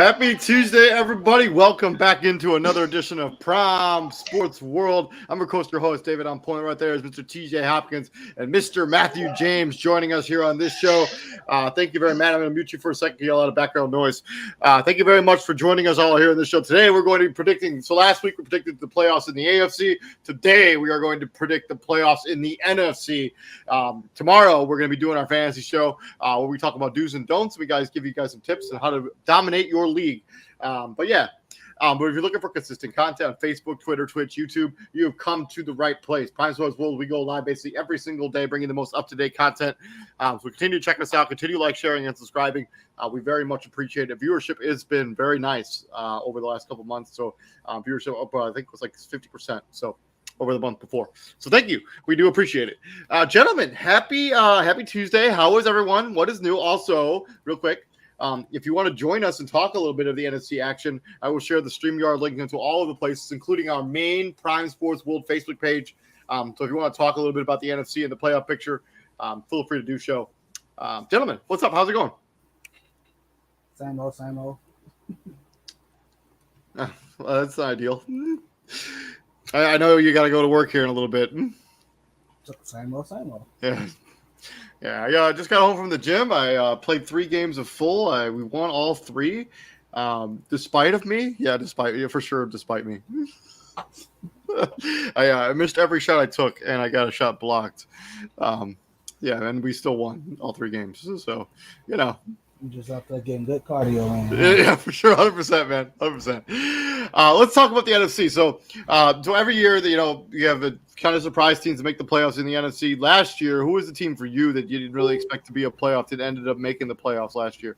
Happy Tuesday, everybody. Welcome back into another edition of Prime Sports World. I'm your host, David. On point right there is Mr. TJ Hopkins and Mr. Matthew James joining us here on this show. Thank you very much. I'm going to mute you for a second. You get a lot of background noise. Thank you very much for joining us all here on this show. Today, we're going to be predicting. So last week, we predicted the playoffs in the AFC. Today, we are going to predict the playoffs in the NFC. Tomorrow, we're going to be doing our fantasy show where we talk about do's and don'ts. We give you guys some tips on how to dominate your league. But if you're looking for consistent content on Facebook, Twitter, Twitch, YouTube, you have come to the right place. Prime Sports World, we go live basically every single day, bringing the most up-to-date content. So continue to check us out, continue like, sharing, and subscribing. We very much appreciate it. Viewership has been very nice over the last couple months. So viewership up, I think, was like 50%. So over the month before. So thank you. We do appreciate it. Gentlemen, happy Tuesday. How is everyone? What is new? Also, real quick, if you want to join us and talk a little bit of the NFC action, I will share the StreamYard link into all of the places, including our main Prime Sports World Facebook page. So if you want to talk a little bit about the NFC and the playoff picture, feel free to do so. Gentlemen, what's up? How's it going? Same old. Well, that's not ideal. I know you got to go to work here in a little bit. Same old. Yeah, I just got home from the gym. I played 3 games of full. We won all 3, despite me. Yeah, for sure, despite me. I missed every shot I took, and I got a shot blocked. And we still won all 3 games. So, You just have to get good cardio in. Yeah, for sure, 100%, man, 100%. Let's talk about the NFC. So every year that you have the kind of surprise teams to make the playoffs in the NFC. Last year, who was the team for you that you didn't really expect to be a playoff that ended up making the playoffs last year?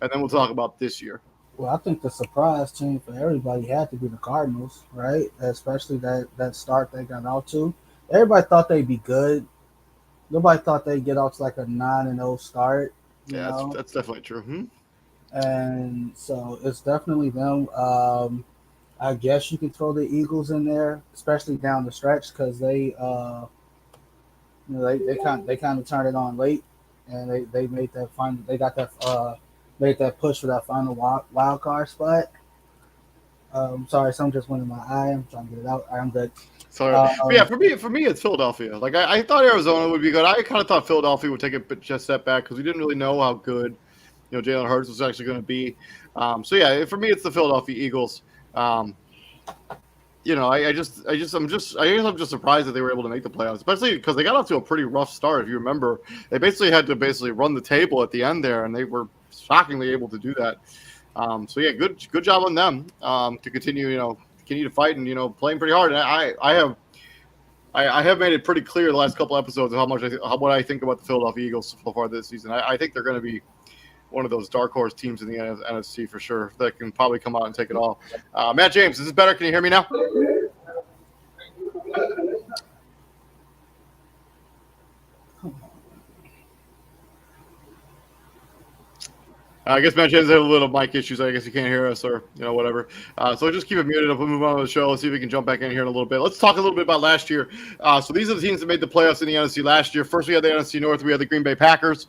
And then we'll talk about this year. Well, I think the surprise team for everybody had to be the Cardinals, right? Especially that start they got out to. Everybody thought they'd be good. Nobody thought they'd get out to like a 9-0 start. Yeah, that's definitely true. And so it's definitely them. I guess you can throw the Eagles in there, especially down the stretch, because they kind of turned it on late, and they made that final. They got that made that push for that final wild card spot. Sorry, something just went in my eye. I'm trying to get it out. I'm good. Sorry. For me, it's Philadelphia. Like I thought Arizona would be good. I kind of thought Philadelphia would take a step back because we didn't really know how good, Jalen Hurts was actually going to be. For me, it's the Philadelphia Eagles. I'm just surprised that they were able to make the playoffs, especially because they got off to a pretty rough start. If you remember, they had to run the table at the end there, and they were shockingly able to do that. Good job on them to continue to fight and playing pretty hard. And I have made it pretty clear the last couple episodes of what I think about the Philadelphia Eagles so far this season. I think they're going to be one of those dark horse teams in the NFC for sure that can probably come out and take it all. Matt James, is this better? Can you hear me now? I guess Matt James had a little mic issues. I guess he can't hear us or whatever. So just keep it muted. We'll move on to the show. Let's see if we can jump back in here in a little bit. Let's talk a little bit about last year. So these are the teams that made the playoffs in the NFC last year. First, we had the NFC North. We had the Green Bay Packers.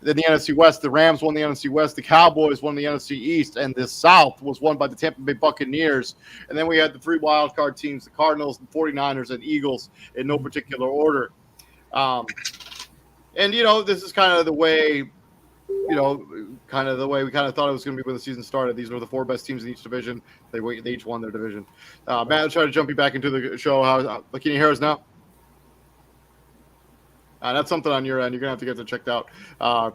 Then the NFC West, the Rams won the NFC West. The Cowboys won the NFC East. And the South was won by the Tampa Bay Buccaneers. And then we had the 3 wild card teams, the Cardinals, the 49ers, and Eagles in no particular order. This is kind of the way – we kind of thought it was going to be when the season started. These were the 4 best teams in each division. They each won their division. Matt, I'll try to jump you back into the show. Can you hear us now? That's something on your end. You're going to have to get that checked out. So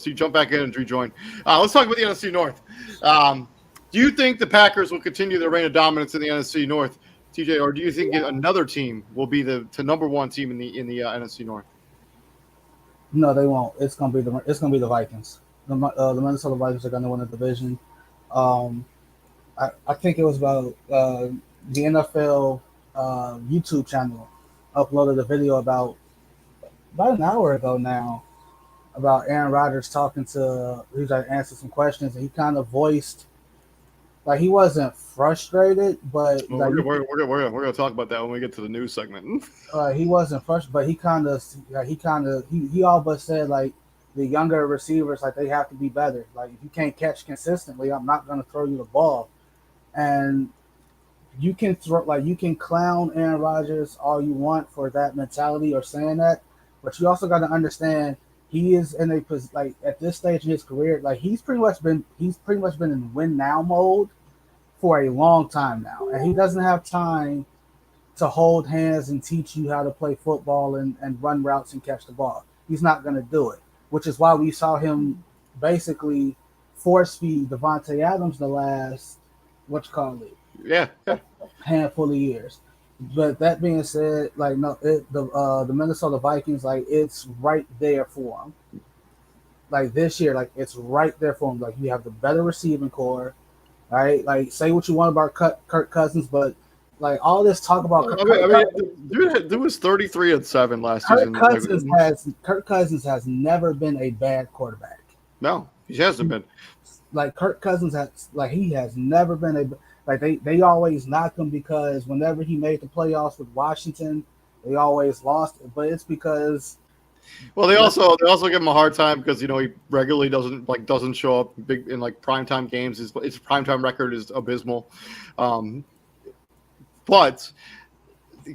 you jump back in and rejoin. Let's talk about the NFC North. Do you think the Packers will continue their reign of dominance in the NFC North, TJ, or do you think another team will be the number 1 team in the NFC North? No, they won't. It's gonna be the Vikings. The Minnesota Vikings are gonna win the division. I think it was about the NFL YouTube channel uploaded a video about an hour ago now about Aaron Rodgers talking to. He was like answer some questions, and he kind of voiced like he wasn't frustrated, but we're gonna talk about that when we get to the news segment. He wasn't frustrated, but he all but said like the younger receivers, like they have to be better. Like if you can't catch consistently, I'm not going to throw you the ball. And you can you can clown Aaron Rodgers all you want for that mentality or saying that, but you also got to understand he is in a like at this stage in his career, like he's pretty much been in win now mode for a long time now, and he doesn't have time to hold hands and teach you how to play football and run routes and catch the ball. He's not going to do it, which is why we saw him basically force feed Devontae Adams the last yeah, handful of years. But that being said, like no, the Minnesota Vikings, like it's right there for them. Like this year, like it's right there for them. Like you have the better receiving core, right? Like say what you want about Kirk Cousins, but like all this talk about dude was 33-7 last season. Kirk Cousins has never been a bad quarterback. No, he hasn't been. Like Kirk Cousins he has never been they always knock him because whenever he made the playoffs with Washington, they always lost. But it's because they also give him a hard time because he regularly doesn't show up big in like primetime games. His primetime record is abysmal. But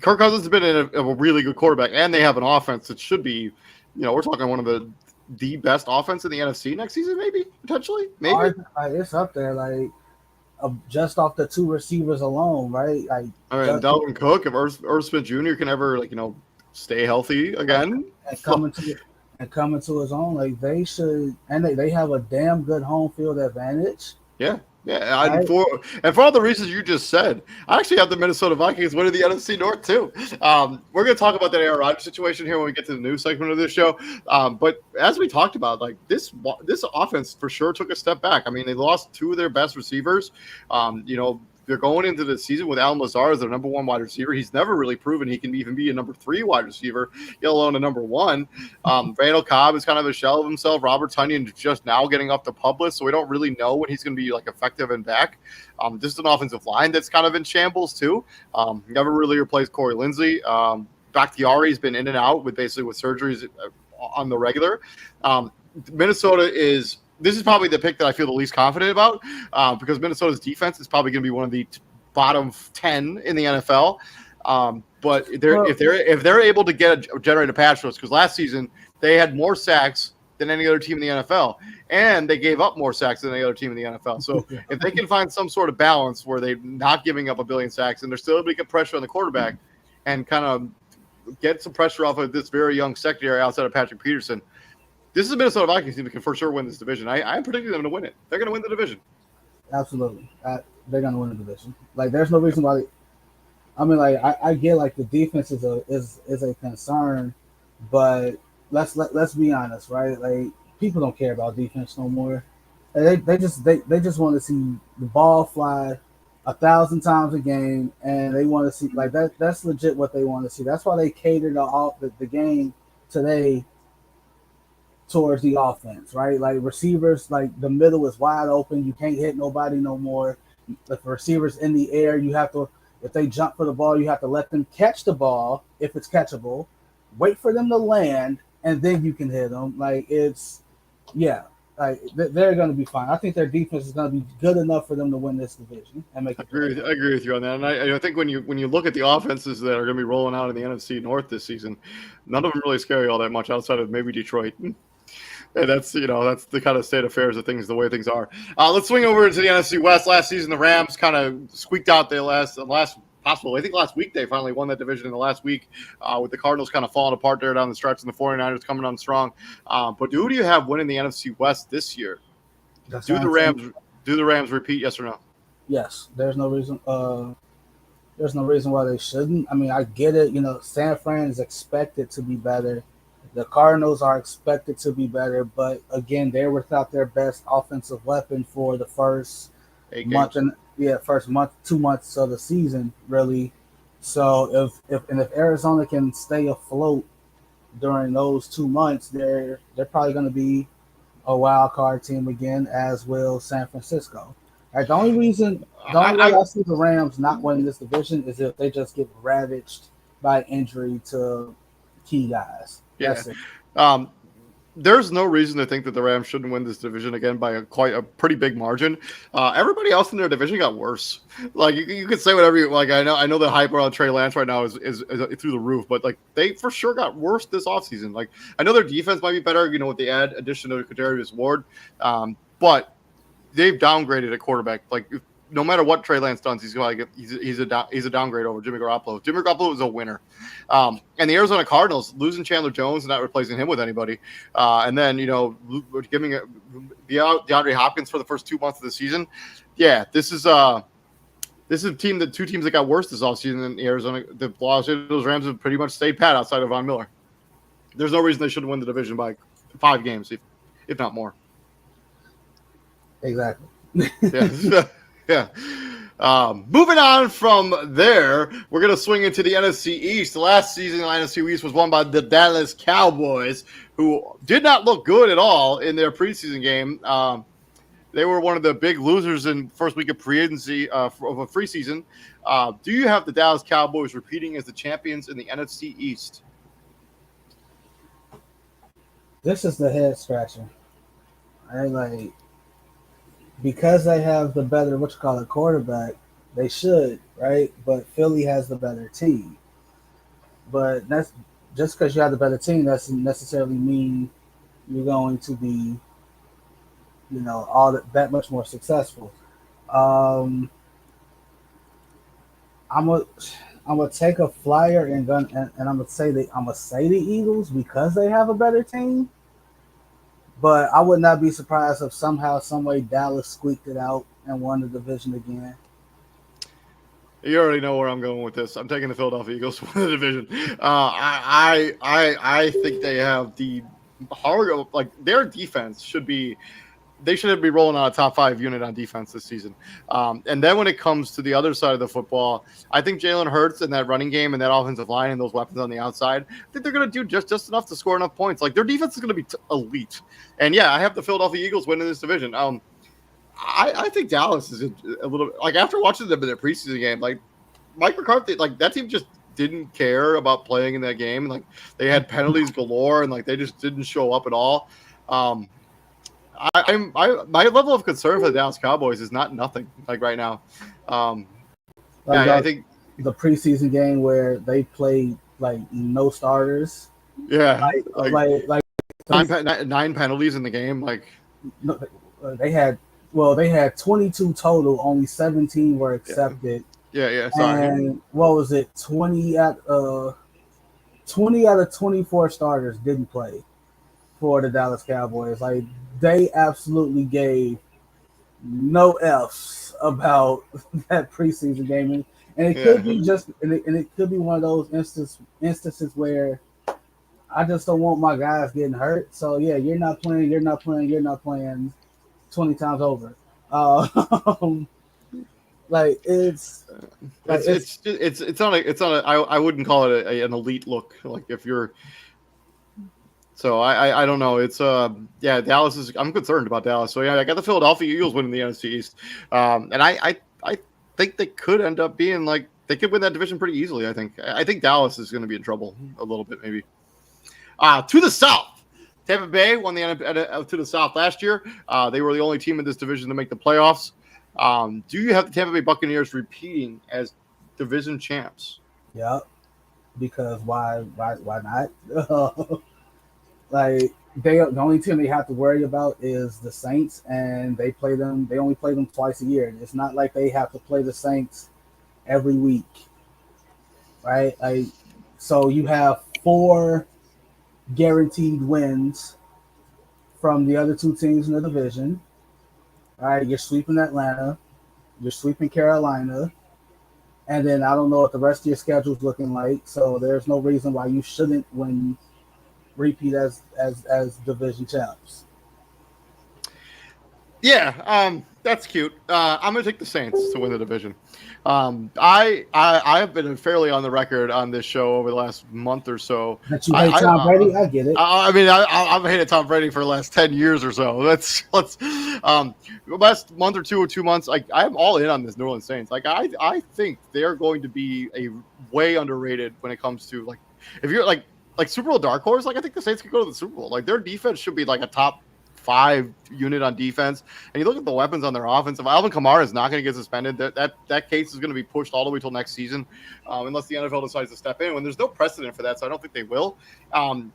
Kirk Cousins has been a really good quarterback, and they have an offense that should be, we're talking one of the best offense in the NFC next season, maybe, potentially, maybe. It's up there, like just off the two receivers alone, right? Like, Dalvin Cook, if Irv Smith Jr. can ever stay healthy again and come into his own, like they should, and they have a damn good home field advantage. Yeah. Yeah, and for all the reasons you just said, I actually have the Minnesota Vikings winning the NFC North too. We're going to talk about that Aaron Rodgers situation here when we get to the news segment of this show. But as we talked about, like this offense for sure took a step back. I mean, they lost two of their best receivers. They're going into the season with Allen Lazard as their number one wide receiver. He's never really proven he can even be a number 3 wide receiver, let alone a number 1. Randall Cobb is kind of a shell of himself. Robert Tonyan is just now getting up to public, so we don't really know when he's going to be effective and back. This is an offensive line that's kind of in shambles too. Never really replaced Corey Linsley. Bakhtiari's been in and out with surgeries on the regular. Minnesota is. This is probably the pick that I feel the least confident about because Minnesota's defense is probably going to be one of the bottom 10 in the NFL. But if they're able to generate a pass rush, because last season they had more sacks than any other team in the NFL, and they gave up more sacks than any other team in the NFL. So if they can find some sort of balance where they're not giving up a billion sacks and they're still able to get pressure on the quarterback and kind of get some pressure off of this very young secondary outside of Patrick Peterson, this is a Minnesota Vikings team that can for sure win this division. I'm predicting them to win it. They're going to win the division. Absolutely. They're going to win the division. Like, there's no reason why. I get the defense is a concern, but let's be honest, right? Like, people don't care about defense no more. They just want to see the ball fly 1,000 times a game, and they want to see that. That's legit what they want to see. That's why they catered the game today towards the offense, right? Like receivers, the middle is wide open. You can't hit nobody no more. If receivers in the air, you have to, if they jump for the ball, you have to let them catch the ball if it's catchable, wait for them to land, and then you can hit them. They're going to be fine. I think their defense is going to be good enough for them to win this division and make it. I agree with you on that. And I think when you look at the offenses that are going to be rolling out in the NFC North this season, none of them really scare you all that much outside of maybe Detroit. And that's the kind of state of affairs of things, the way things are. Let's swing over into the NFC West. Last season, the Rams kind of squeaked out their last possible. I think last week they finally won that division in the last week with the Cardinals kind of falling apart there down the stretch and the 49ers coming on strong. But who do you have winning the NFC West this year? Do the Rams repeat, yes or no? Yes. There's no reason why they shouldn't. I mean, I get it. San Fran is expected to be better. The Cardinals are expected to be better, but again, they're without their best offensive weapon for the first month 2 months of the season, really. So if Arizona can stay afloat during those 2 months, they're probably going to be a wild card team again, as will San Francisco. Right, the only way I see the Rams not winning this division is if they just get ravaged by injury to key guys. Yeah. there's no reason to think that the Rams shouldn't win this division again by quite a pretty big margin. Everybody else in their division got worse. Like you could say whatever you like. I know the hype around Trey Lance right now is through the roof, but like they for sure got worse this offseason. Like I know their defense might be better, with the addition of Kadarius Ward, but they've downgraded at quarterback. Like no matter what Trey Lance does, he's a downgrade over Jimmy Garoppolo. Jimmy Garoppolo is a winner, and the Arizona Cardinals losing Chandler Jones and not replacing him with anybody, and then giving DeAndre Hopkins for the first 2 months of the season. Yeah, this is a team two teams that got worse this offseason in Arizona. The Los Angeles Rams have pretty much stayed pat outside of Von Miller. There's no reason they shouldn't win the division by 5 games, if not more. Exactly. Yeah. Yeah. Moving on from there, we're going to swing into the NFC East. The last season, the NFC East was won by the Dallas Cowboys, who did not look good at all in their preseason game. They were one of the big losers in first week of free agency of a free season. Do you have the Dallas Cowboys repeating as the champions in the NFC East? This is the head scratcher. Because they have the better, quarterback, they should, right? But Philly has the better team. But that's just because you have the better team doesn't necessarily mean you're going to be, that much more successful. I'm gonna take a flyer and I'm gonna say the Eagles because they have a better team. But I would not be surprised if somehow, some way, Dallas squeaked it out and won the division again. You already know where I'm going with this. I'm taking the Philadelphia Eagles to win the division. I think they have the hard, their defense should be rolling on a top 5 unit on defense this season. And then when it comes to the other side of the football, I think Jalen Hurts and that running game and that offensive line and those weapons on the outside, I think they're going to do just enough to score enough points. Like their defense is going to be elite. And yeah, I have the Philadelphia Eagles winning this division. I think Dallas is a little like after watching them in their preseason game, like Mike McCarthy, like that team just didn't care about playing in that game. Like they had penalties galore and like they just didn't show up at all. My level of concern for the Dallas Cowboys is not nothing like right now. I think the preseason game where they played like no starters. Yeah, like 9 penalties in the game. Like they had 22 total. Only 17 were accepted. Yeah. Sorry. And what was it? 20 out of 24 starters didn't play for the Dallas Cowboys. Like they absolutely gave no F's about that preseason game, and it could be it could be one of those instances where I just don't want my guys getting hurt. So yeah, you're not playing 20 times over. It's not a I wouldn't call it an elite look. Like if you're. So I don't know. It's Dallas is. I'm concerned about Dallas. So yeah, I got the Philadelphia Eagles winning the NFC East, and I think they could end up being like they could win that division pretty easily. I think Dallas is going to be in trouble a little bit maybe. To the South, Tampa Bay won the to the South last year. They were the only team in this division to make the playoffs. Do you have the Tampa Bay Buccaneers repeating as division champs? Yeah, because why not? Like the only team they have to worry about is the Saints, and they only play them twice a year. It's not like they have to play the Saints every week, right? So you have 4 guaranteed wins from the other 2 teams in the division. All right, you're sweeping Atlanta, you're sweeping Carolina, and then I don't know what the rest of your schedule is looking like. So there's no reason why you shouldn't repeat as division champs. Yeah, that's cute. I'm gonna take the Saints to win the division. I have been fairly on the record on this show over the last month or so. That you hate Tom Brady, I get it. I mean, I've hated Tom Brady for the last 10 years or so. Let's last month or 2 months. I'm all in on this New Orleans Saints. Like I think they're going to be a way underrated when it comes to like if you're like like Super Bowl dark horse. Like I think the Saints could go to the Super Bowl. Like their defense should be like a top 5 unit on defense. And you look at the weapons on their offense. If Alvin Kamara is not going to get suspended, that case is going to be pushed all the way till next season, unless the NFL decides to step in. When there's no precedent for that, so I don't think they will.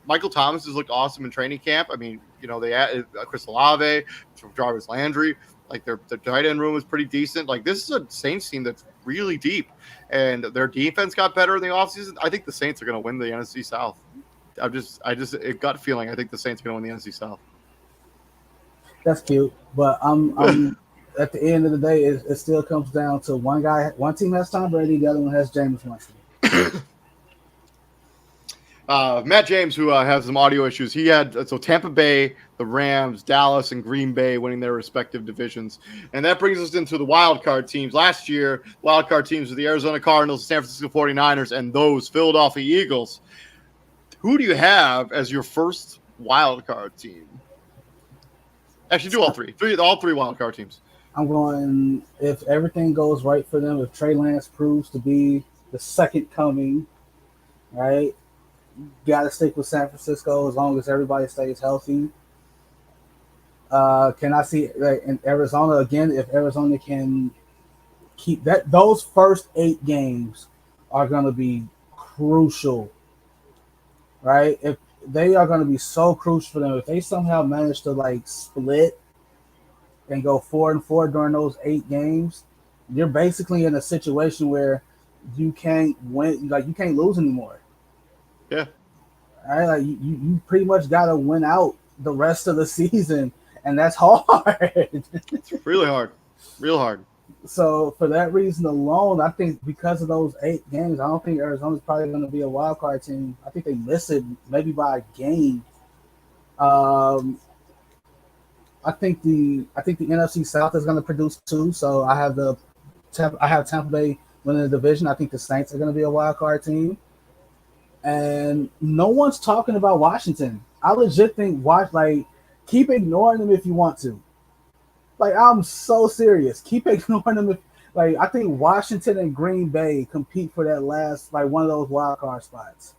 Michael Thomas has looked awesome in training camp. I mean, they added Chris Olave, Jarvis Landry. Like their tight end room is pretty decent. Like this is a Saints team that's really deep, and their defense got better in the offseason. I think the Saints are going to win the NFC South. I just a gut feeling. I think the Saints are going to win the NFC South. That's cute, but I'm at the end of the day, it still comes down to one team has Tom Brady, the other one has Jameis Winston. Matt James, who has some audio issues, he had Tampa Bay, the Rams, Dallas, and Green Bay winning their respective divisions, and that brings us into the wild card teams. Last year, wild card teams were the Arizona Cardinals, San Francisco 49ers, and those Philadelphia Eagles. Who do you have as your first wild card team? Actually, do all three wild card teams. I'm going, if everything goes right for them, if Trey Lance proves to be the second coming, right? Got to stick with San Francisco as long as everybody stays healthy. Can I see in Arizona again? If Arizona can keep that, those first 8 games are going to be crucial, right? If they are going to be so crucial for them, if they somehow manage to split and go 4-4 during those 8 games, you're basically in a situation where you can't win, you can't lose anymore. Yeah. All right, you pretty much got to win out the rest of the season, and that's hard. It's really hard, real hard. So for that reason alone, I think because of those 8 games, I don't think Arizona's probably going to be a wild card team. I think they miss it maybe by a game. I think the NFC South is going to produce 2. So I have Tampa Bay winning the division. I think the Saints are going to be a wild card team. And no one's talking about Washington. I legit think keep ignoring them if you want to. I'm so serious. Keep ignoring them. I think Washington and Green Bay compete for that last one of those wild card spots.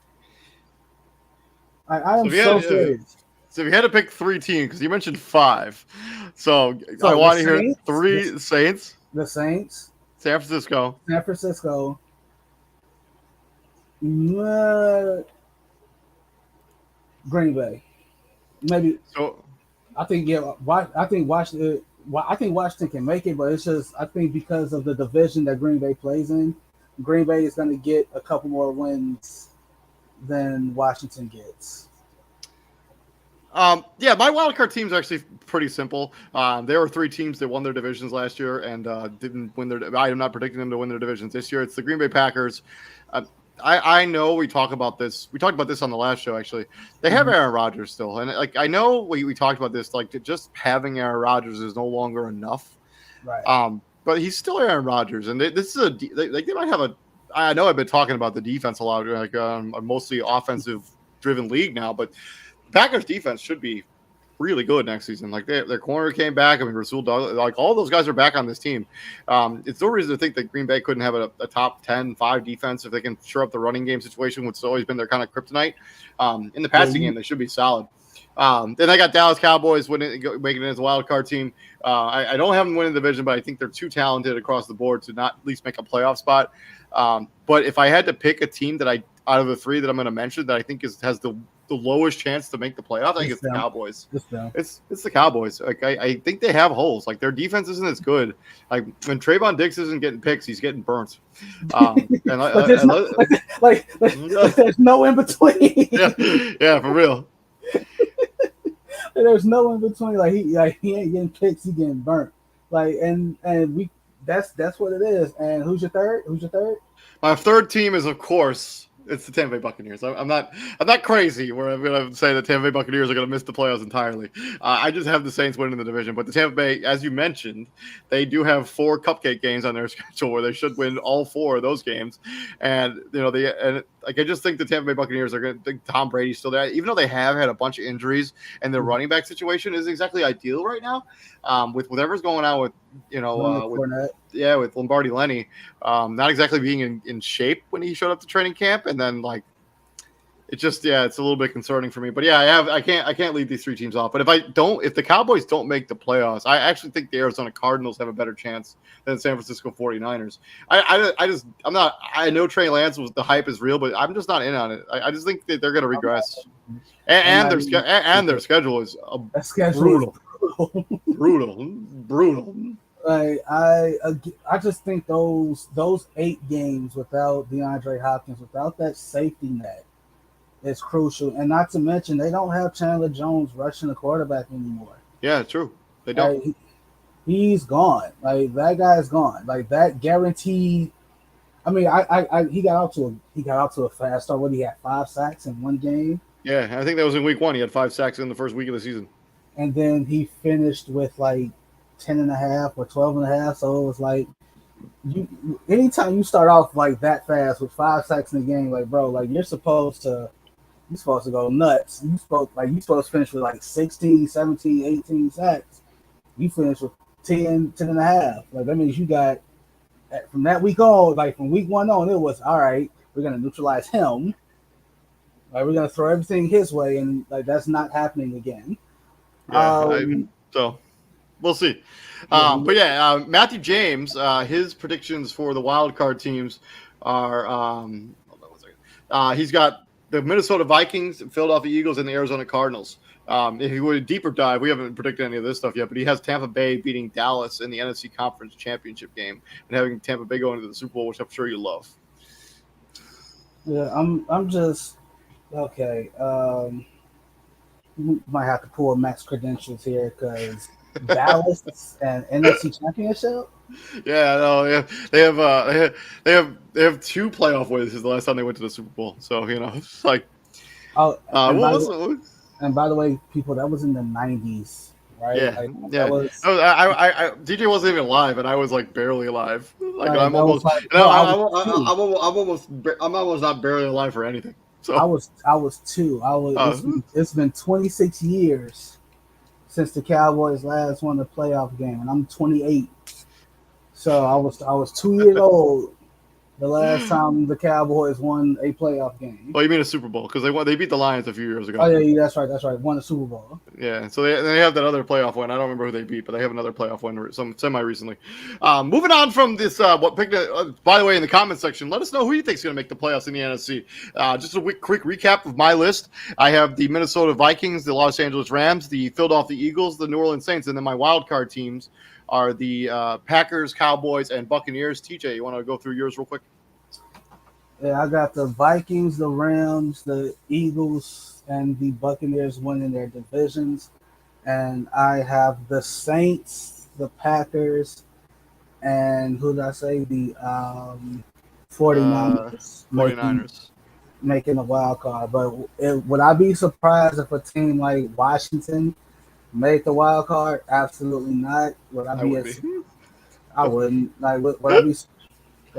I am so serious. So if you had to pick 3 teams, because you mentioned 5, so I want to hear 3 Saints. The Saints. San Francisco. Green Bay, maybe. So I think Washington can make it, but it's just I think because of the division that Green Bay plays in, Green Bay is going to get a couple more wins than Washington gets. Yeah, my wildcard team is actually pretty simple. There were 3 teams that won their divisions last year and didn't win their. I am not predicting them to win their divisions this year. It's the Green Bay Packers. I know we talk about this. We talked about this on the last show, actually. They have Aaron Rodgers still. And I know we talked about this, just having Aaron Rodgers is no longer enough. Right. But he's still Aaron Rodgers. And this is they might have I know I've been talking about the defense a lot, a mostly offensive driven league now, but Packers defense should be really good next season. Their corner came back. I mean, Rasul Douglas, all those guys are back on this team. It's no reason to think that Green Bay couldn't have a top 10-5 defense if they can shore up the running game situation, which has always been their kind of kryptonite. In the passing game, they should be solid. Then I got Dallas Cowboys making it as a wild card team. I don't have them winning the division, but I think they're too talented across the board to not at least make a playoff spot. But if I had to pick a team that out of the 3 that I'm going to mention that I think has the lowest chance to make the playoff, I think it's the Cowboys. It's the Cowboys. I think they have holes. Their defense isn't as good. When Trayvon Diggs isn't getting picks, he's getting burnt. There's no in between. Yeah, for real. There's no in between. He ain't getting picks, he getting burnt. That's what it is. And who's your third? My third team is, of course, it's the Tampa Bay Buccaneers. I'm not crazy where I'm going to say the Tampa Bay Buccaneers are going to miss the playoffs entirely. I just have the Saints winning the division. But the Tampa Bay, as you mentioned, they do have 4 cupcake games on their schedule where they should win all 4 of those games. And I just think the Tampa Bay Buccaneers are going to think Tom Brady's still there, even though they have had a bunch of injuries and their running back situation isn't exactly ideal right now. With whatever's going on with with Lombardi Lenny, not exactly being in shape when he showed up to training camp, and then It's just it's a little bit concerning for me. But yeah, I can't leave these three teams off. But if the Cowboys don't make the playoffs, I actually think the Arizona Cardinals have a better chance than the San Francisco 49ers. I know Trey Lance the hype is real, but I'm just not in on it. I just think that they're going to regress. And their schedule is brutal. Like I just think those 8 games without DeAndre Hopkins, without that safety net, is crucial. And not to mention they don't have Chandler Jones rushing the quarterback anymore. Yeah, true. They don't. Like, he's gone. Like that guy's gone. Like that guaranteed. I mean, he got out to a fast start. What, he had 5 sacks in one game? Yeah, I think that was in week 1. He had 5 sacks in the first week of the season. And then he finished with like 10.5 or 12.5. So it was like, anytime you start off like that fast with 5 sacks in the game, like, bro, like you're supposed to go nuts. You're supposed to finish with like 16, 17, 18 sacks. You finish with 10.5. Like that means you got, from that week on, like from week 1 on, it was all right. We're gonna neutralize him. Like we're gonna throw everything his way, and like that's not happening again. Yeah, so we'll see. But Matthew James, his predictions for the wild card teams are hold on 1 second. He's got the Minnesota Vikings, Philadelphia Eagles, and the Arizona Cardinals. If you would a deeper dive, we haven't predicted any of this stuff yet, but he has Tampa Bay beating Dallas in the NFC Conference Championship game and having Tampa Bay go into the Super Bowl, which I'm sure you love. Yeah, I'm just okay. We might have to pull Max credentials here because Dallas and NFC Championship. Yeah, no, they have 2 playoff wins since the last time they went to the Super Bowl. So it's like, and by the way, people, that was in the 90s, right? Yeah, like, DJ wasn't even alive, and I was like barely alive. Like right, I'm almost not barely alive for anything. So I was 2. It's been 26 years since the Cowboys last won the playoff game, and I'm 28. So I was 2 years old the last time the Cowboys won a playoff game. Well, you mean a Super Bowl because they beat the Lions a few years ago. Oh yeah, that's right. Won a Super Bowl. Yeah, so they have that other playoff win. I don't remember who they beat, but they have another playoff win some semi recently. Moving on from this, by the way, in the comment section, let us know who you think is going to make the playoffs in the NFC. Just a quick recap of my list. I have the Minnesota Vikings, the Los Angeles Rams, the Philadelphia Eagles, the New Orleans Saints, and then my wild card teams are the Packers, Cowboys, and Buccaneers. TJ, you want to go through yours real quick? Yeah, I got the Vikings, the Rams, the Eagles, and the Buccaneers winning their divisions. And I have the Saints, the Packers, and who did I say? The 49ers. 49ers. Making a wild card. But would I be surprised if a team like Washington made the wild card? Absolutely not. I wouldn't. Like, would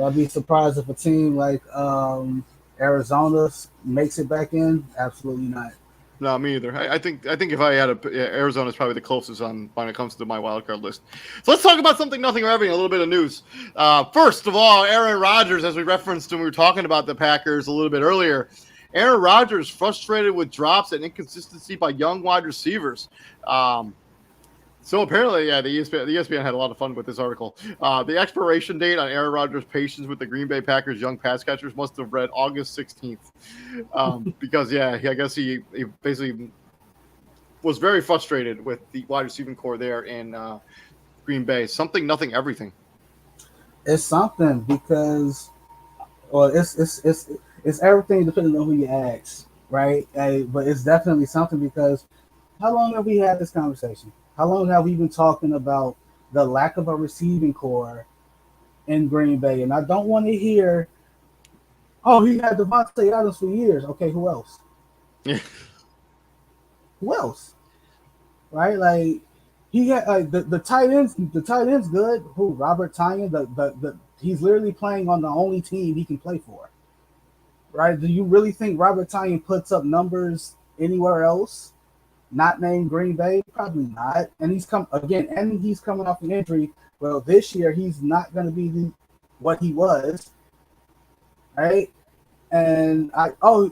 I be surprised if a team like Arizona makes it back in? Absolutely not. No, me either. I think if I had Arizona's probably the closest when it comes to my wild card list. So let's talk about something nothing or everything. A little bit of news. First of all, Aaron Rodgers, as we referenced when we were talking about the Packers a little bit earlier. Aaron Rodgers frustrated with drops and inconsistency by young wide receivers. So apparently, the ESPN had a lot of fun with this article. The expiration date on Aaron Rodgers' patience with the Green Bay Packers young pass catchers must have read August 16th. Because, I guess he basically was very frustrated with the wide receiving core there in Green Bay. Something, nothing, everything. It's something because, it's everything depending on who you ask, right? But it's definitely something because how long have we had this conversation? How long have we been talking about the lack of a receiving core in Green Bay? And I don't want to hear, he had Devontae Adams for years. Okay, who else? Yeah. Who else? Right? Like he had the tight ends. The tight end's good. Who? Robert Tonyan. He's literally playing on the only team he can play for. Right? Do you really think Robert Tonyan puts up numbers anywhere else? Not named Green Bay? Probably not. And he's coming off an injury. Well, this year he's not going to be what he was, right? And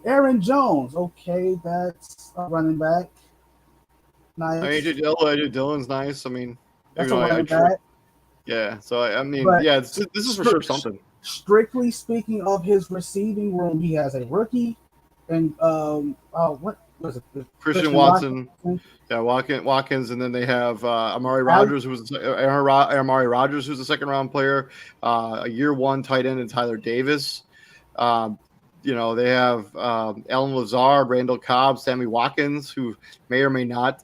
Aaron Jones. Okay, that's a running back. I mean, Nice. AJ Dillon's nice. I mean, That's a running true. back. Yeah. So I mean, But yeah, this is for sure something. Strictly speaking of his receiving room, he has a rookie and what was it? Christian Christian Watson. Watson. Yeah, Watkins, and then they have Amari Rogers, who's Amari Rogers, who's a second round player, a year one tight end, and Tyler Davis. Um, they have Alan Lazard, Randall Cobb, Sammy Watkins, who may or may not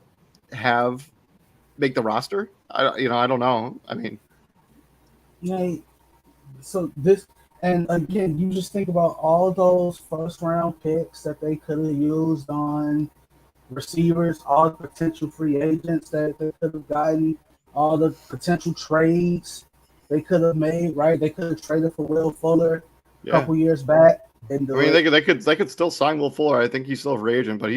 make the roster. I don't know. I mean, Yeah. So this, and again, you just think about all those first round picks that they could have used on receivers, all the potential free agents that they could have gotten, all the potential trades they could have made, right? They could have traded for Will Fuller a couple years back. I mean, they could still sign Will Fuller. I think he's still a free agent, but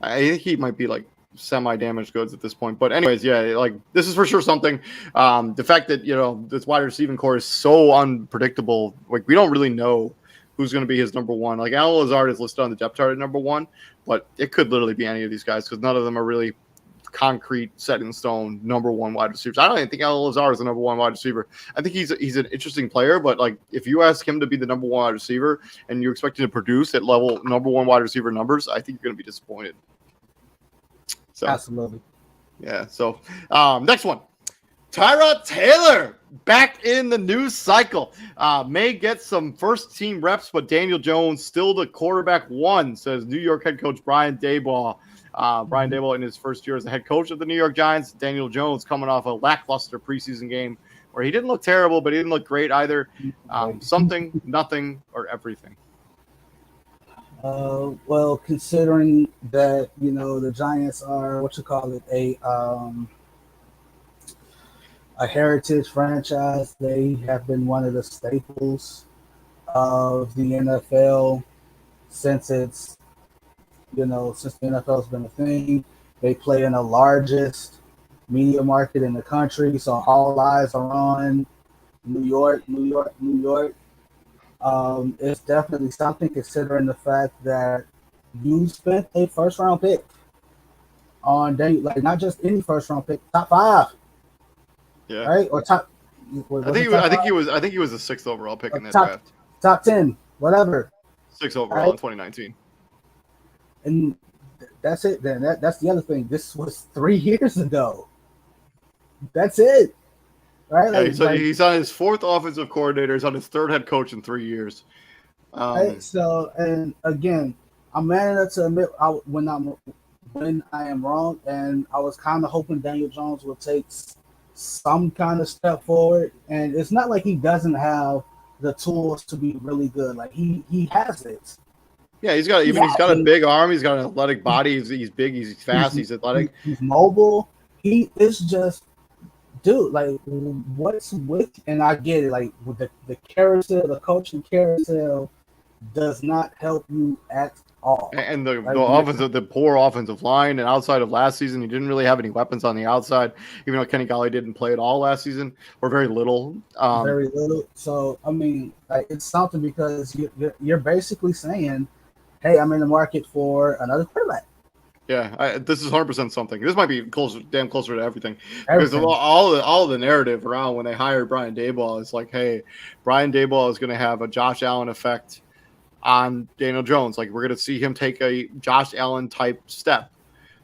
I think he might be like semi-damaged goods at this point. But anyways, yeah, like this is for sure something. The fact that this wide receiving core is so unpredictable, like we don't really know who's going to be his number one. Like Alan Lazard is listed on the depth chart at number one, but it could literally be any of these guys because none of them are really concrete, set in stone number one wide receivers. I don't even think Alan Lazard is the number one wide receiver. I think he's an interesting player, but like if you ask him to be the number one wide receiver and you expect him to produce at level number one wide receiver numbers, I think you're going to be disappointed. So, absolutely. Yeah. So next one. Tyrod Taylor back in the news cycle. May get some first team reps, but Daniel Jones still the quarterback one, says New York head coach Brian Daboll. Brian Daboll in his first year as the head coach of the New York Giants. Daniel Jones coming off a lackluster preseason game where he didn't look terrible, but he didn't look great either. Something, nothing, or everything. Well, considering that the Giants are a heritage franchise, they have been one of the staples of the NFL since since the NFL's been a thing. They play in the largest media market in the country, so all eyes are on New York. It's definitely something considering the fact that you spent a first round pick on like not just any first round pick, top 5. Yeah. Right? Or top I think he was the 6th overall pick in that draft. Top 10, whatever. 6th overall in 2019. And that's it then. That's the other thing. This was 3 years ago. That's it. Right? Yeah, he's on his 4th offensive coordinator. He's on his 3rd head coach in 3 years. Right? So, and again, I'm man enough to admit when I am wrong, and I was kind of hoping Daniel Jones will take some kind of step forward. And it's not like he doesn't have the tools to be really good. Like he has it. Yeah, he's got a big arm. He's got an athletic body. He's big. He's fast. He's athletic. He's mobile. He is just, dude. Like, what's with? And I get it. Like, with the carousel, the coaching carousel does not help you at all. And the poor offensive line, and outside of last season, he didn't really have any weapons on the outside. Even though Kenny Galladay didn't play at all last season, or very little. Very little. So I mean, like, it's something because you're basically saying, hey, I'm in the market for another quarterback. Yeah, this is 100% something. This might be damn closer to everything. Because all the narrative around when they hired Brian Daboll is like, hey, Brian Daboll is going to have a Josh Allen effect on Daniel Jones. Like, we're going to see him take a Josh Allen type step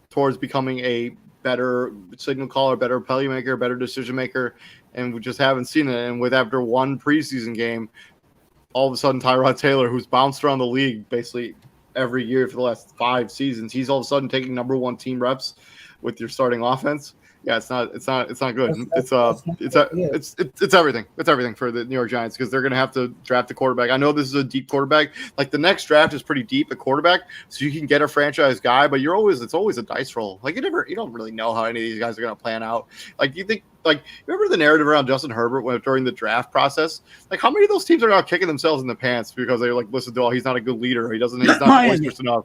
towards becoming a better signal caller, better playmaker, better decision maker, and we just haven't seen it. And after one preseason game, all of a sudden Tyrod Taylor, who's bounced around the league basically every year for the last 5 seasons, he's all of a sudden taking number 1 team reps with your starting offense. Yeah, it's not good. It's everything. It's everything for the New York Giants because they're going to have to draft a quarterback. I know this is a deep quarterback. Like, the next draft is pretty deep at quarterback, so you can get a franchise guy, but it's always a dice roll. Like, you don't really know how any of these guys are going to plan out. Like, you think, like, remember the narrative around Justin Herbert during the draft process? Like, how many of those teams are now kicking themselves in the pants because they're like, listen, he's not a good leader. He's not boisterous enough.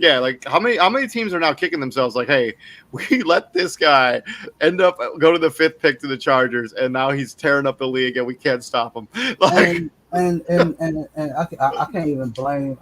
Yeah, like how many teams are now kicking themselves like, hey, we let this guy go to the 5th pick to the Chargers, and now he's tearing up the league, and we can't stop him. Like, And I can't even blame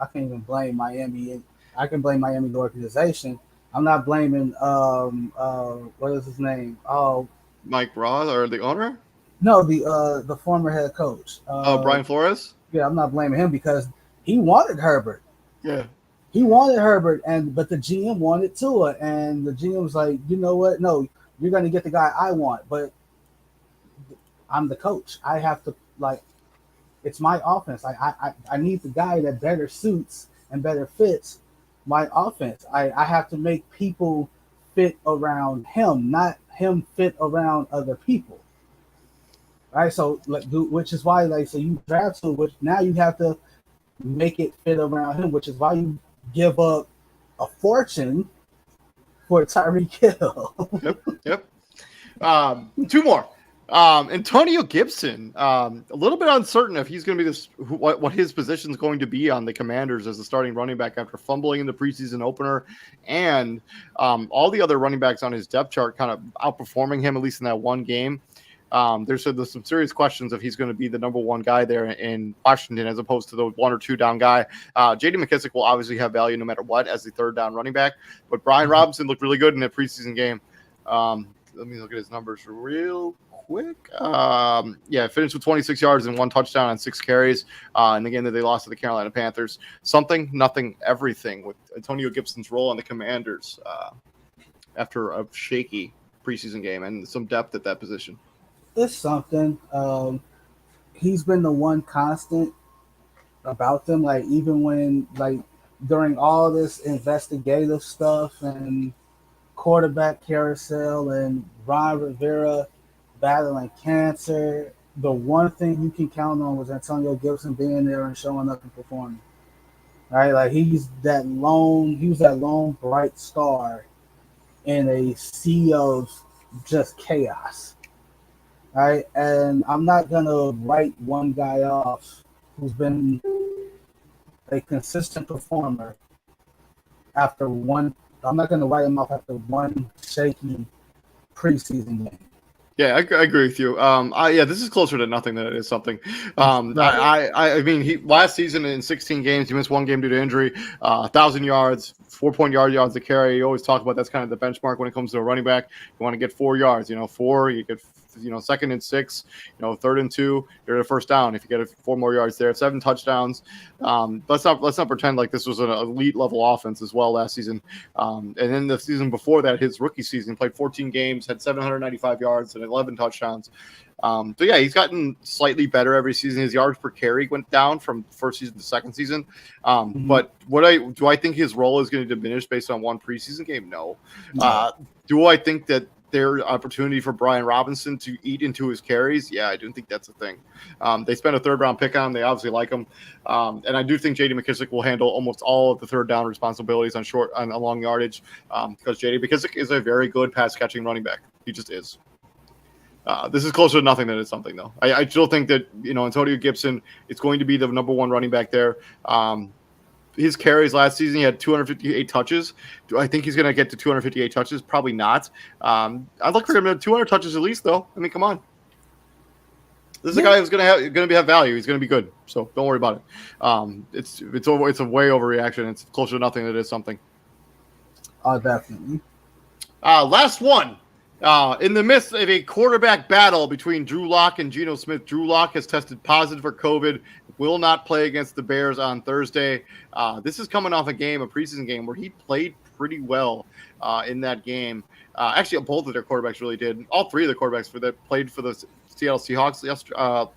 Miami. I can blame Miami the organization. I'm not blaming what is his name? Oh Mike Ross or the owner? no, the former head coach. Oh, Brian Flores. Yeah, I'm not blaming him because he wanted Herbert. Yeah. He wanted Herbert, but the GM wanted Tua, and the GM was like, you know what? No, you're going to get the guy I want, but I'm the coach. I have to like it's my offense. I need the guy that better suits and better fits my offense. I have to make people fit around him, not him fit around other people. Right. So which is why so you draft him, which now you have to make it fit around him, which is why you give up a fortune for Tyreek Hill. Yep. Two more. Antonio Gibson, a little bit uncertain if he's going to be what his position is going to be on the Commanders as the starting running back after fumbling in the preseason opener, and all the other running backs on his depth chart kind of outperforming him, at least in that one game. There's some serious questions if he's going to be the number one guy there in Washington as opposed to the one or two down guy. J.D. McKissic will obviously have value no matter what as the third down running back, but Brian Robinson looked really good in that preseason game. Let me look at his numbers real quick. Finished with 26 yards and 1 touchdown on 6 carries in the game that they lost to the Carolina Panthers. Something, nothing, everything with Antonio Gibson's role on the Commanders after a shaky preseason game and some depth at that position. It's something. He's been the one constant about them. Like even when during all this investigative stuff and quarterback carousel and Ron Rivera battling cancer, the one thing you can count on was Antonio Gibson being there and showing up and performing. Right? Like he was that lone bright star in a sea of just chaos. Right? And I'm not gonna write one guy off who's been a consistent performer after one. I'm not going to write him off after one shaky preseason game. Yeah, I agree with you. This is closer to nothing than it is something. I mean, he last season in 16 games, he missed one game due to injury. 1,000 yards, 4-point yards to carry. You always talk about that's kind of the benchmark when it comes to a running back. You want to get 4 yards. 4, you get 2nd and 6. 3rd and 2, you're at a first down. If you get 4 more yards there, 7 touchdowns. Let's not pretend like this was an elite level offense as well last season. And then the season before that, his rookie season, played 14 games, had 795 yards and 11 touchdowns. He's gotten slightly better every season. His yards per carry went down from first season to second season. But do I think his role is going to diminish based on one preseason game? No. Do I think that there's opportunity for Brian Robinson to eat into his carries? Yeah, I do think that's a thing. They spent a 3rd round pick on him. They obviously like him. And I do think J.D. McKissic will handle almost all of the third down responsibilities on long yardage because J.D. McKissic is a very good pass catching running back. He just is. This is closer to nothing than it's something, though. I still think that, Antonio Gibson is going to be the number one running back there. His carries last season, he had 258 touches. Do I think he's going to get to 258 touches? Probably not. I'd look for him to have 200 touches at least, though. I mean, come on. This is a guy who's going to have value. He's going to be good, so don't worry about it. It's a way overreaction. It's closer to nothing than it is something. Definitely. Last one. In the midst of a quarterback battle between Drew Lock and Geno Smith, Drew Lock has tested positive for COVID, will not play against the Bears on Thursday. This is coming off a preseason game where he played pretty well in that game. Actually, both of their quarterbacks really did. All 3 of the quarterbacks that played for the Seattle Seahawks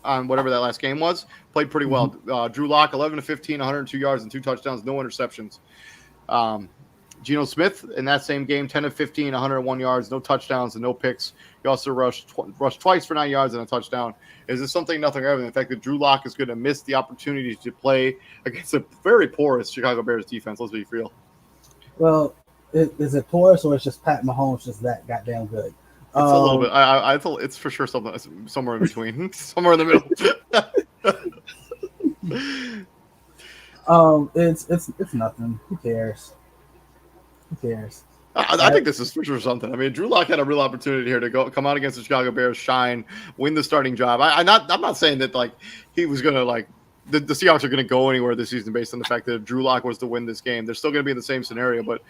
on whatever that last game was, played pretty well. Drew Lock, 11-15, 102 yards and 2 touchdowns, no interceptions. Geno Smith in that same game, 10-15, 101 yards, no touchdowns and no picks. He also rushed twice for 9 yards and a touchdown. Is this something, nothing, or everything? The fact that Drew Lock is going to miss the opportunity to play against a very porous Chicago Bears defense. Let's be real. Well, is it porous or is just Pat Mahomes just that goddamn good? It's a little bit. I thought it's for sure somewhere in between, somewhere in the middle. It's nothing. Who cares? I think this is for sure something. I mean, Drew Lock had a real opportunity here to come out against the Chicago Bears, shine, win the starting job. I'm not saying that like he was gonna like the Seahawks are gonna go anywhere this season based on the fact that if Drew Lock was to win this game, they're still gonna be in the same scenario. But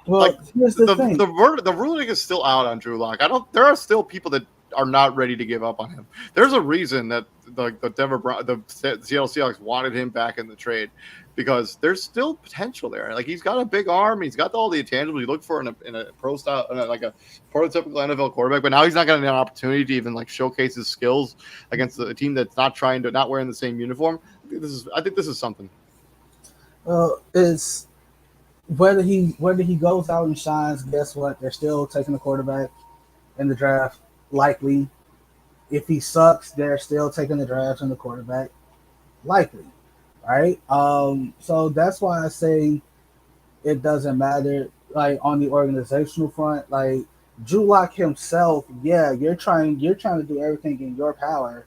like here's the thing: the ruling is still out on Drew Lock. There are still people that are not ready to give up on him. There's a reason that the Seattle Seahawks wanted him back in the trade, because there's still potential there. Like, he's got a big arm, he's got all the intangibles you look for in a pro style, like a prototypical NFL quarterback. But now he's not going to get an opportunity to even like showcase his skills against a team that's not wearing the same uniform. I think this is something. Is whether he goes out and shines. Guess what? They're still taking the quarterback in the draft. Likely, if he sucks, they're still taking the draft and the quarterback. Likely, right? So that's why I say it doesn't matter. Like, on the organizational front, like Drew Lock himself, yeah, you're trying to do everything in your power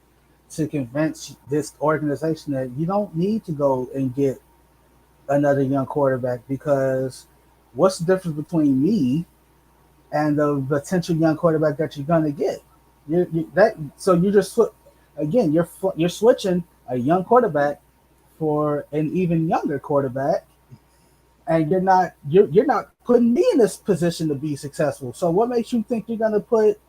to convince this organization that you don't need to go and get another young quarterback, because what's the difference between me and the potential young quarterback that you're gonna get? You're switching a young quarterback for an even younger quarterback, and you're not putting me in this position to be successful. So what makes you think you're gonna put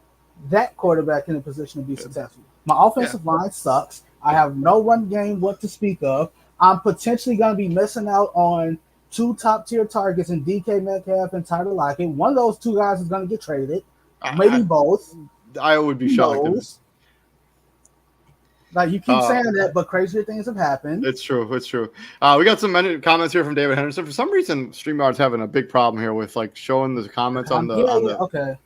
that quarterback in a position to be successful? My offensive line sucks. I have no run game what to speak of. I'm potentially gonna be missing out on 2 top-tier targets in DK Metcalf and Tyler Lockett. One of those 2 guys is going to get traded. Maybe both. I would be shocked. Like, you keep saying that, but crazier things have happened. It's true. We got some comments here from David Henderson. For some reason, StreamYard's having a big problem here with like showing the comments on the. Okay.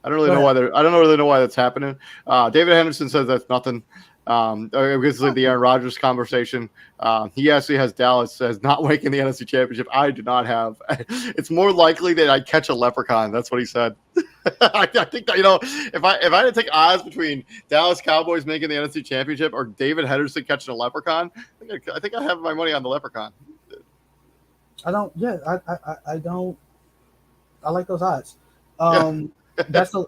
I don't really know why I don't really know why that's happening. David Henderson says that's nothing. Because like the Aaron Rodgers conversation, he actually has Dallas as not making the NFC Championship. I do not have. It's more likely that I catch a leprechaun. That's what he said. I think that, if I had to take odds between Dallas Cowboys making the NFC Championship or David Henderson catching a leprechaun, I think I have my money on the leprechaun. I don't. Yeah, I don't. I like those odds. That's the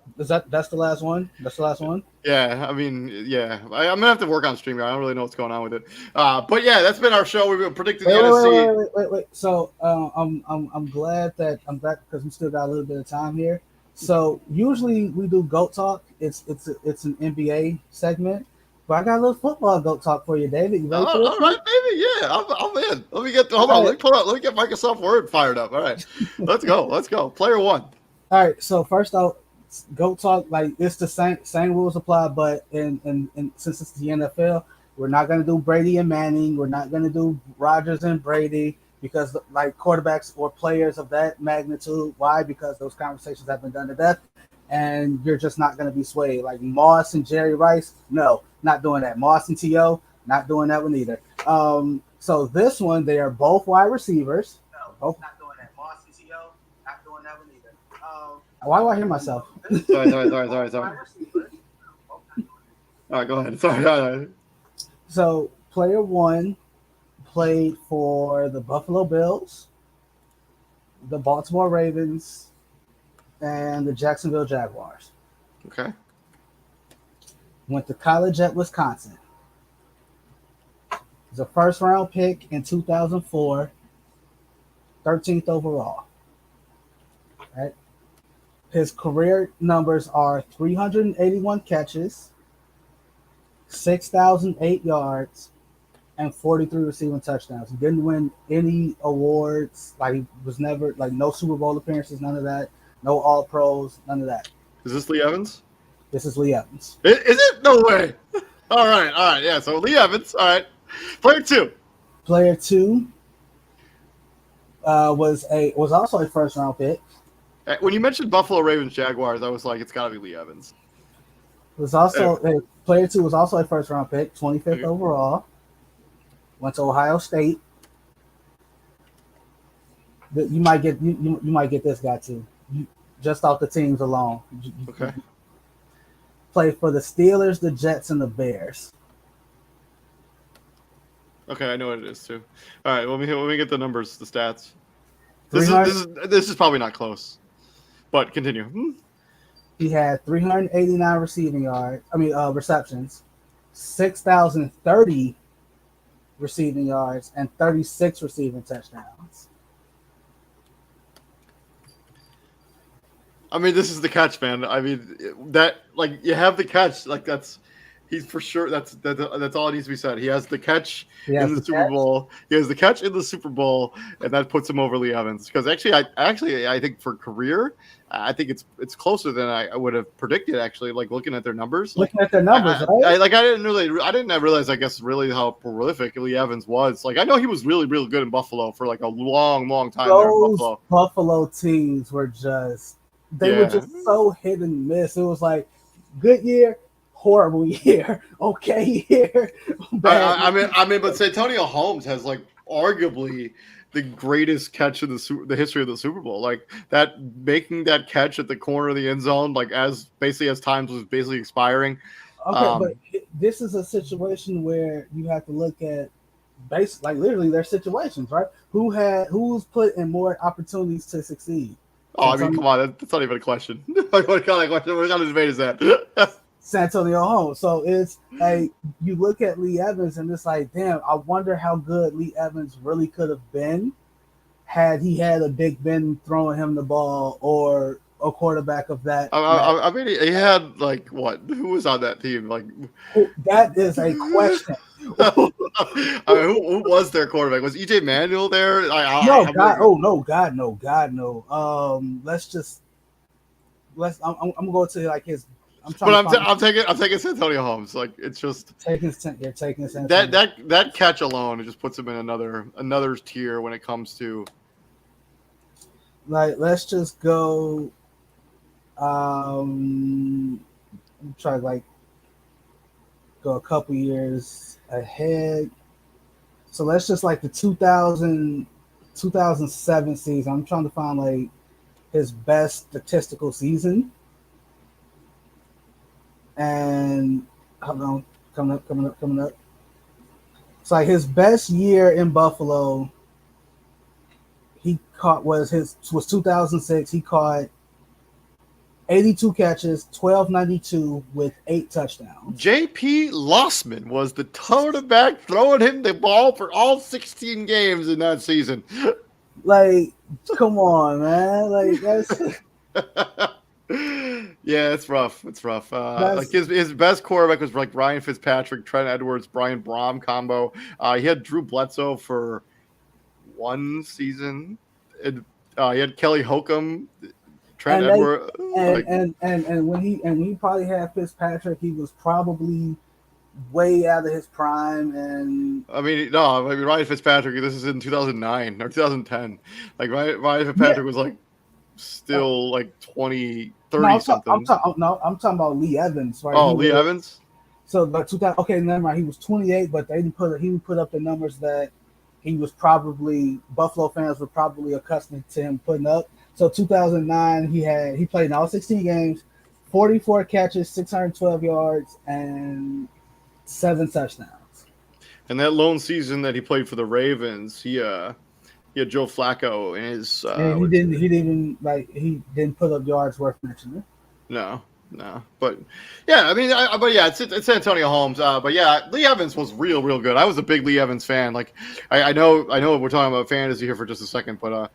last one. That's the last one. Yeah, I mean, yeah, I'm gonna have to work on StreamYard. I don't really know what's going on with it. But yeah, that's been our show. We've been predicting the NFC. Wait. So I'm glad that I'm back, because we still got a little bit of time here. So usually we do GOAT Talk. It's an NBA segment, but I got a little football GOAT Talk for you, David. You ready for this? All right, baby. Yeah, I'm in. Let me get Let me get Microsoft Word fired up. All right, let's go. Player one. All right. So first out, GOAT Talk, like, it's the same rules apply, but in since it's the NFL, we're not gonna do Brady and Manning. We're not gonna do Rodgers and Brady, because like quarterbacks or players of that magnitude. Why? Because those conversations have been done to death, and you're just not gonna be swayed. Like Moss and Jerry Rice, no, not doing that. Moss and T.O., not doing that one either. So this one, they are both wide receivers. No, both not doing that. Moss and T.O., not doing that one either. Why do I hear myself? Sorry. All right, go ahead. Sorry. So player one played for the Buffalo Bills, the Baltimore Ravens, and the Jacksonville Jaguars. Okay. Went to college at Wisconsin. He's a first-round pick in 2004, 13th overall. Right. His career numbers are 381 catches, 6,008 yards, and 43 receiving touchdowns. He didn't win any awards. Like, he was never, like, no Super Bowl appearances, none of that. No All-Pros, none of that. Is this Lee Evans? This is Lee Evans. Is it? No way. All right. Yeah, so Lee Evans. All right. Player two. Player two was also a first-round pick. When you mentioned Buffalo Ravens Jaguars, I was like, it's got to be Lee Evans. Was also player two was also a first-round pick, 25th overall. Went to Ohio State. You might get this guy too, just off the teams alone. Okay. Played for the Steelers, the Jets, and the Bears. Okay, I know what it is too. All right, let me get the numbers, the stats. This is probably not close. But continue. He had 389 receiving yards. Receptions, 6,030 receiving yards, and 36 receiving touchdowns. I mean, this is the catch, man. I mean, that like you have the catch, like he's for sure. That's all it needs to be said. He has the catch in the Super Bowl. He has the catch in the Super Bowl, and that puts him over Lee Evans. Because I think for career, I think it's closer than I would have predicted. Actually, like looking at their numbers, right? I didn't realize. I guess really how prolific Lee Evans was. Like I know he was really good in Buffalo for like a long time. Those Buffalo teams were just. They were just so hit and miss. It was like good year, horrible year, okay year. I mean, but Santonio Holmes has like arguably the greatest catch in the history of the Super Bowl. Like that, making that catch at the corner of the end zone, like as times was basically expiring. Okay, but this is a situation where you have to look at like literally their situations, right? Who's put in more opportunities to succeed? Oh, I mean, come on, that's not even a question. What kind of debate is that? Santonio Holmes. So it's like you look at Lee Evans and it's like, damn, I wonder how good Lee Evans really could have been had he had a Big Ben throwing him the ball or a quarterback of that. I mean, he had like what? Who was on that team? Like that is a question. I mean, who was their quarterback? Was EJ Manuel there? No. God, no. I'm gonna go to like his. I'm taking Santonio Holmes. Like it's just taking Santonio. That catch alone, it just puts him in another tier when it comes to. Like let's just go. Try to like go a couple years ahead. So let's just like the 2007 season. I'm trying to find like his best statistical season. And hold on, coming up. It's like his best year in Buffalo. Was 2006. He caught 82 catches, 1,292 with 8 touchdowns. J.P. Lossman was the quarterback throwing him the ball for all 16 games in that season. Like, come on, man. Like, that's... Yeah, it's rough. Like his best quarterback was like Ryan Fitzpatrick, Trent Edwards, Brian Brom combo. He had Drew Bledsoe for one season. He had Kelly Holcomb. Trent Edwards, and when he probably had Fitzpatrick, he was probably way out of his prime. And Ryan Fitzpatrick. This is in 2009 or 2010. Like Ryan Fitzpatrick was like still like 30 something. I'm talking about Lee Evans. Right? Oh, Lee Evans. So, but 2000. Okay, never mind. He was 28, but he didn't put up the numbers that he was probably Buffalo fans were probably accustomed to him putting up. So 2009, he played in all 16 games, 44 catches, 612 yards, and 7 touchdowns. And that lone season that he played for the Ravens, he had Joe Flacco in his. He didn't put up yards worth mentioning. No, but yeah, it's Antonio Holmes. But yeah, Lee Evans was real good. I was a big Lee Evans fan. Like I know we're talking about fantasy here for just a second, but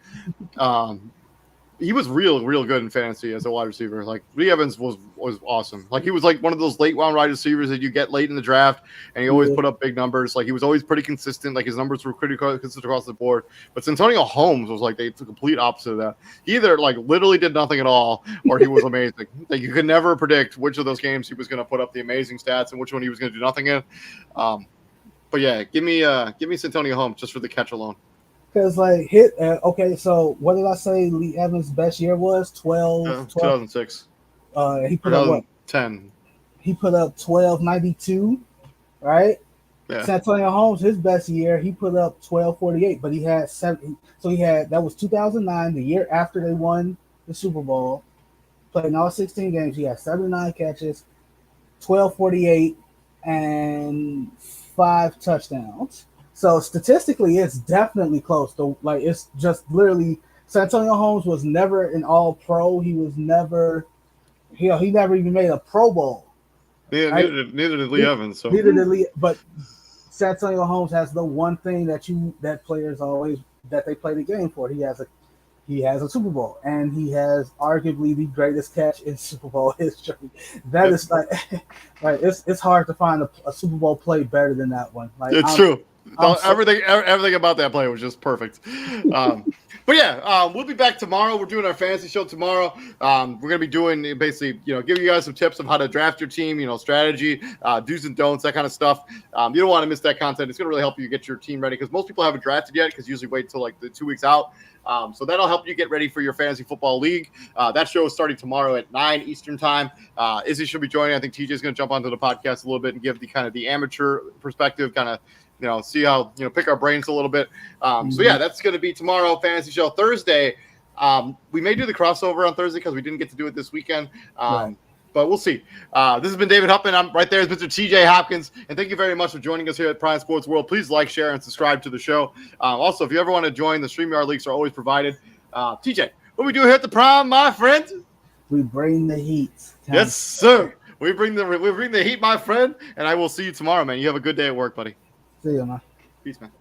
he was real good in fantasy as a wide receiver. Like Lee Evans was awesome. Like he was like one of those late round wide receivers that you get late in the draft, and he always put up big numbers. Like he was always pretty consistent. Like his numbers were pretty consistent across the board. But Santonio Holmes was like the complete opposite of that. He either like literally did nothing at all, or he was amazing. Like you could never predict which of those games he was going to put up the amazing stats and which one he was going to do nothing in. But yeah, give me Santonio Holmes just for the catch alone. Because okay, so what did I say Lee Evans' best year was? 2006. He put up what? 10. He put up 1,292, right? Yeah. Santonio Holmes, his best year, he put up 1,248, but he had 7. So that was 2009, the year after they won the Super Bowl. Played in all 16 games. He had 79 catches, 1,248, and 5 touchdowns. So statistically, it's definitely close. It's just literally Santonio Holmes was never an All-Pro. He was never, he never even made a Pro Bowl. Right? Neither did Lee Evans. So neither did Lee, but Santonio Holmes has the one thing that players always that they play the game for. He has a Super Bowl, and he has arguably the greatest catch in Super Bowl history. That is like it's hard to find a Super Bowl play better than that one. Like it's true. Everything about that play was just perfect. But yeah, we'll be back tomorrow. We're doing our fantasy show tomorrow. We're gonna be doing basically, giving you guys some tips of how to draft your team, strategy, do's and don'ts, that kind of stuff. You don't want to miss that content. It's gonna really help you get your team ready because most people haven't drafted yet because usually wait till like the 2 weeks out. So that'll help you get ready for your fantasy football league. That show is starting tomorrow at 9 Eastern time. Izzy should be joining. I think TJ is going to jump onto the podcast a little bit and give the amateur perspective, kind of, see how, pick our brains a little bit. So yeah, that's going to be tomorrow, fantasy show. Thursday, we may do the crossover on Thursday because we didn't get to do it this weekend. Right. But we'll see. This has been David Huppman. I'm right there is Mr. TJ Hopkins. And thank you very much for joining us here at Prime Sports World. Please like, share, and subscribe to the show. Also, if you ever want to join, the StreamYard links are always provided. TJ, what we do here at the Prime, my friend? We bring the heat. Yes, sir. We bring the heat, my friend. And I will see you tomorrow, man. You have a good day at work, buddy. See you, man. Peace, man.